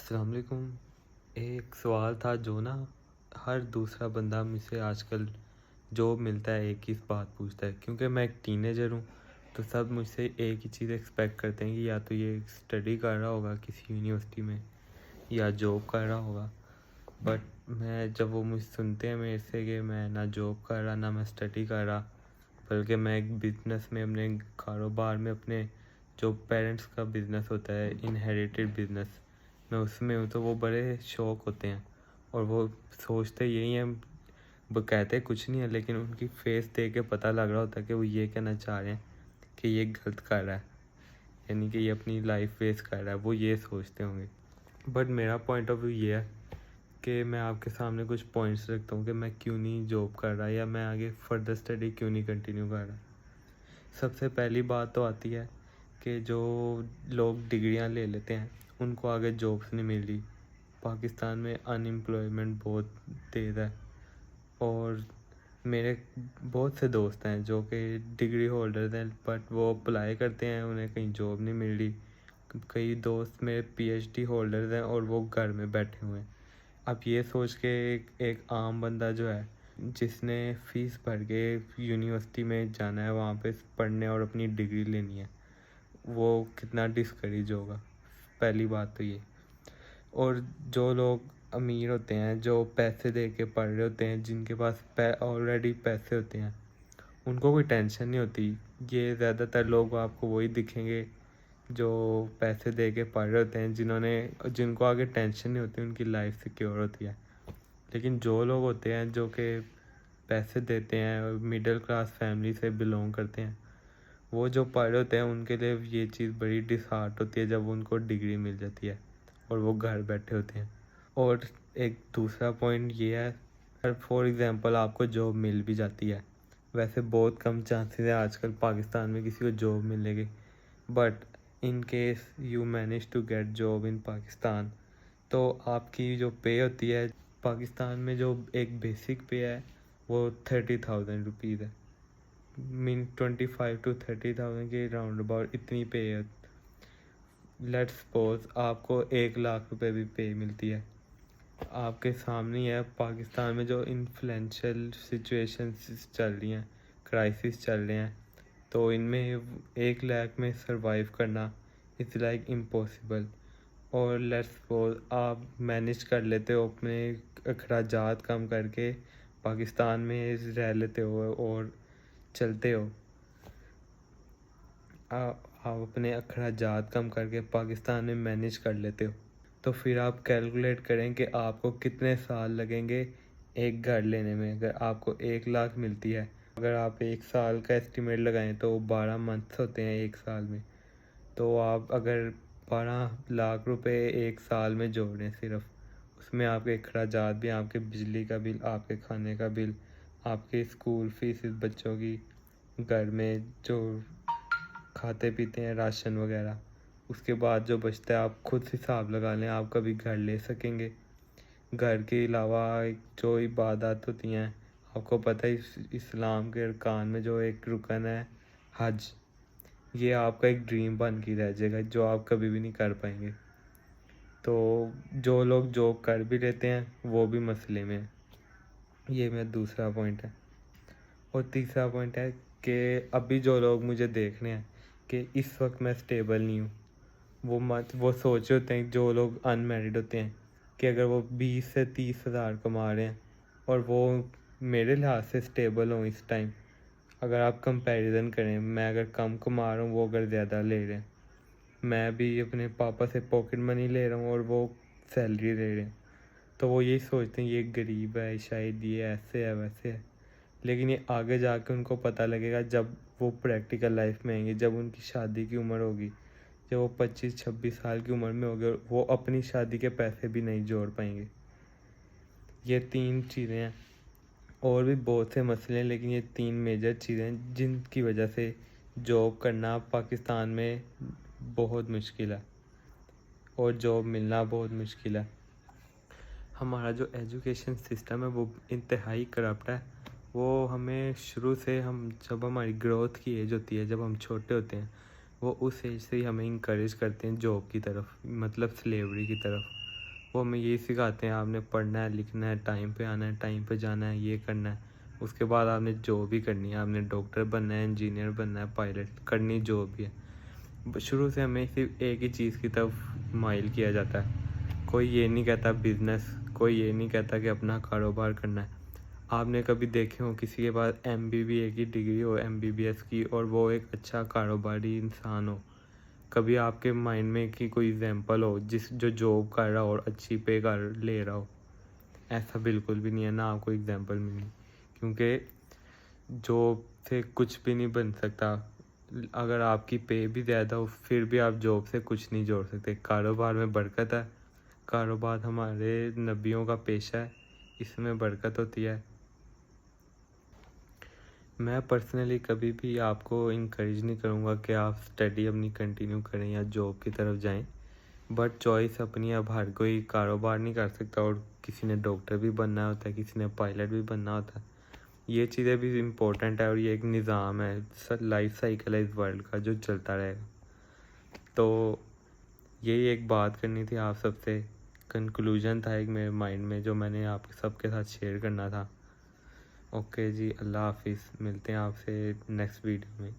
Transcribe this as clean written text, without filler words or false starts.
अस्सलाम वालेकुम। एक सवाल था जो ना हर दूसरा बंदा मुझसे आजकल जॉब मिलता है एक ही बात पूछता है, क्योंकि मैं एक टीनेजर हूँ। तो सब मुझसे एक ही चीज़ एक्सपेक्ट करते हैं कि या तो ये स्टडी कर रहा होगा किसी यूनिवर्सिटी में या जॉब कर रहा होगा। बट मैं जब वो मुझे सुनते हैं मेरे से कि मैं ना जॉब कर रहा ना मैं स्टडी कर रहा, बल्कि मैं एक बिज़नेस में अपने कारोबार में अपने जो पेरेंट्स का बिज़नेस होता है इनहेरिटेड बिज़नेस, मैं उसमें हूँ, तो वो बड़े शौक होते हैं। और वो सोचते यही हैं, वो कहते कुछ नहीं है, लेकिन उनकी फेस देख के पता लग रहा होता है कि वो ये कहना चाह रहे हैं कि ये गलत कर रहा है, यानी कि ये अपनी लाइफ वेस्ट कर रहा है, वो ये सोचते होंगे। बट मेरा पॉइंट ऑफ व्यू ये है कि मैं आपके सामने कुछ पॉइंट्स रखता हूँ कि मैं क्यों नहीं जॉब कर रहा या मैं आगे फर्दर स्टडी क्यों नहीं कंटिन्यू कर रहा। सबसे पहली बात तो आती है कि जो लोग डिग्रियां ले लेते हैं उनको आगे जॉब्स नहीं मिल रही। पाकिस्तान में अनएम्प्लॉयमेंट बहुत तेज़ है, और मेरे बहुत से दोस्त हैं जो कि डिग्री होल्डर्स हैं, बट वो अप्लाई करते हैं, उन्हें कहीं जॉब नहीं मिल रही। कई दोस्त मेरे पीएचडी होल्डर्स हैं और वो घर में बैठे हुए हैं। अब ये सोच के एक आम बंदा जो है, जिसने फ़ीस भर के यूनिवर्सिटी में जाना है वहाँ पे पढ़ने और अपनी डिग्री लेनी है, वो कितना डिस्करेज होगा। पहली बात तो ये। और जो लोग अमीर होते हैं, जो पैसे दे के पढ़ रहे होते हैं, जिनके पास ऑलरेडी पैसे होते हैं, उनको कोई टेंशन नहीं होती। ये ज़्यादातर लोग आपको वही दिखेंगे जो पैसे दे के पढ़ रहे होते हैं, जिनको आगे टेंशन नहीं होती, उनकी लाइफ सिक्योर होती है। लेकिन जो लोग होते हैं जो कि पैसे देते हैं और मिडिल क्लास फैमिली से बिलोंग करते हैं, वो जो पढ़ रहे होते हैं उनके लिए ये चीज़ बड़ी डिसहार्ट होती है जब उनको डिग्री मिल जाती है और वो घर बैठे होते हैं। और एक दूसरा पॉइंट ये है, फॉर एग्ज़ाम्पल आपको जॉब मिल भी जाती है, वैसे बहुत कम चांसेस है आजकल पाकिस्तान में किसी को जॉब मिलने के। But in case you manage to get job in Pakistan, तो आपकी जो पे होती है पाकिस्तान में, जो एक बेसिक पे है वो 30,000 रुपीज़ है। 25 to 30,000 के राउंड अबाउट इतनी पे है। लेट्स सपोज आपको 1 लाख रुपए भी पे मिलती है। आपके सामने है पाकिस्तान में जो इन्फ्लुएंशियल सिचुएशंस चल रही हैं, क्राइसिस चल रहे हैं, तो इनमें 1 लाख में सरवाइव करना इट्स लाइक इम्पॉसिबल। और लेट्स सपोज आप मैनेज कर लेते हो, अपने अखराजात कम करके पाकिस्तान में रह लेते हो और चलते हो। आप अपने अखराजात कम करके पाकिस्तान में मैनेज कर लेते हो, तो फिर आप कैलकुलेट करें कि आपको कितने साल लगेंगे एक घर लेने में। अगर आपको 1 लाख मिलती है, अगर आप 1 साल का एस्टिमेट लगाएं तो 12 मंथ्स होते हैं 1 साल में। तो आप अगर 12 लाख रुपए 1 साल में जोड़ें सिर्फ, उसमें आपके अखराजात भी, आपके बिजली का बिल, आपके खाने का बिल, आपके स्कूल फीस बच्चों की, घर में जो खाते पीते हैं राशन वगैरह, उसके बाद जो बचता है आप खुद हिसाब लगा लें आप कभी घर ले सकेंगे। घर के अलावा जो इबादत होती हैं, आपको पता है इस्लाम के अरकान में जो एक रुकन है हज, ये आपका एक ड्रीम बन के रह जाएगा जो आप कभी भी नहीं कर पाएंगे। तो जो लोग जॉब कर भी लेते हैं वो भी मसले में है। ये मेरा दूसरा पॉइंट है। और तीसरा पॉइंट है कि अभी जो लोग मुझे देख रहे हैं कि इस वक्त मैं स्टेबल नहीं हूँ, वो सोच रहे होते हैं, जो लोग अनमैरिड होते हैं, कि अगर वो 20 से 30 हज़ार कमा रहे हैं और वो मेरे लिहाज से स्टेबल हों इस टाइम, अगर आप कंपैरिजन करें, मैं अगर कम कमा रहा हूँ, वो अगर ज़्यादा ले रहे हैं, मैं भी अपने पापा से पॉकेट मनी ले रहा हूँ और वो सैलरी ले रहे हैं, तो वो यही सोचते हैं ये गरीब है, शायद ये ऐसे है वैसे है। लेकिन ये आगे जाके उनको पता लगेगा जब वो प्रैक्टिकल लाइफ में आएंगे, जब उनकी शादी की उम्र होगी, जब वो 25-26 साल की उम्र में होंगे और वो अपनी शादी के पैसे भी नहीं जोड़ पाएंगे। ये 3 चीज़ें हैं, और भी बहुत से मसले हैं, लेकिन ये 3 मेजर चीज़ें हैं जिनकी वजह से जॉब करना पाकिस्तान में बहुत मुश्किल है और जॉब मिलना बहुत मुश्किल है। हमारा जो एजुकेशन सिस्टम है वो इंतहाई करप्ट है। वो हमें शुरू से, हम जब हमारी ग्रोथ की एज होती है, जब हम छोटे होते हैं, वो उस एज से ही हमें इंकरेज करते हैं जॉब की तरफ, मतलब स्लेवरी की तरफ। वो हमें यही सिखाते हैं, आपने पढ़ना है, लिखना है, टाइम पे आना है, टाइम पे जाना है, ये करना है। उसके बाद आपने जो भी करनी है, आपने डॉक्टर बनना है, इंजीनियर बनना है, पायलट करनी जो भी है। शुरू से हमें सिर्फ एक ही चीज़ की तरफ माइल किया जाता है। कोई ये नहीं कहता बिज़नेस, कोई ये नहीं कहता कि अपना कारोबार करना है। आपने कभी देखे हो किसी के पास MBBA की डिग्री हो, MBBS की, और वो एक अच्छा कारोबारी इंसान हो? कभी आपके माइंड में कि कोई एग्जांपल हो जो जॉब कर रहा हो और अच्छी पे कर ले रहा हो? ऐसा बिल्कुल भी नहीं है, ना आपको एग्जांपल मिलेगी, क्योंकि जॉब से कुछ भी नहीं बन सकता। अगर आपकी पे भी ज़्यादा हो फिर भी आप जॉब से कुछ नहीं जोड़ सकते। कारोबार में बरकत है, कारोबार हमारे नबियों का पेशा है, इसमें बरकत होती है। मैं पर्सनली कभी भी आपको इनकरेज नहीं करूँगा कि आप स्टडी अपनी कंटिन्यू करें या जॉब की तरफ जाएं, बट चॉइस अपनी। अब हर कोई कारोबार नहीं कर सकता, और किसी ने डॉक्टर भी बनना होता है, किसी ने पायलट भी बनना होता है। ये चीज़ें भी इम्पोर्टेंट है, और ये एक निज़ाम है, लाइफ साइकिल है इस वर्ल्ड का जो चलता रहेगा। तो यही एक बात करनी थी आप सबसे, कंक्लूजन था एक मेरे माइंड में जो मैंने आप सबके साथ शेयर करना था। ओके जी, अल्लाह हाफिज़, मिलते हैं आपसे नेक्स्ट वीडियो में।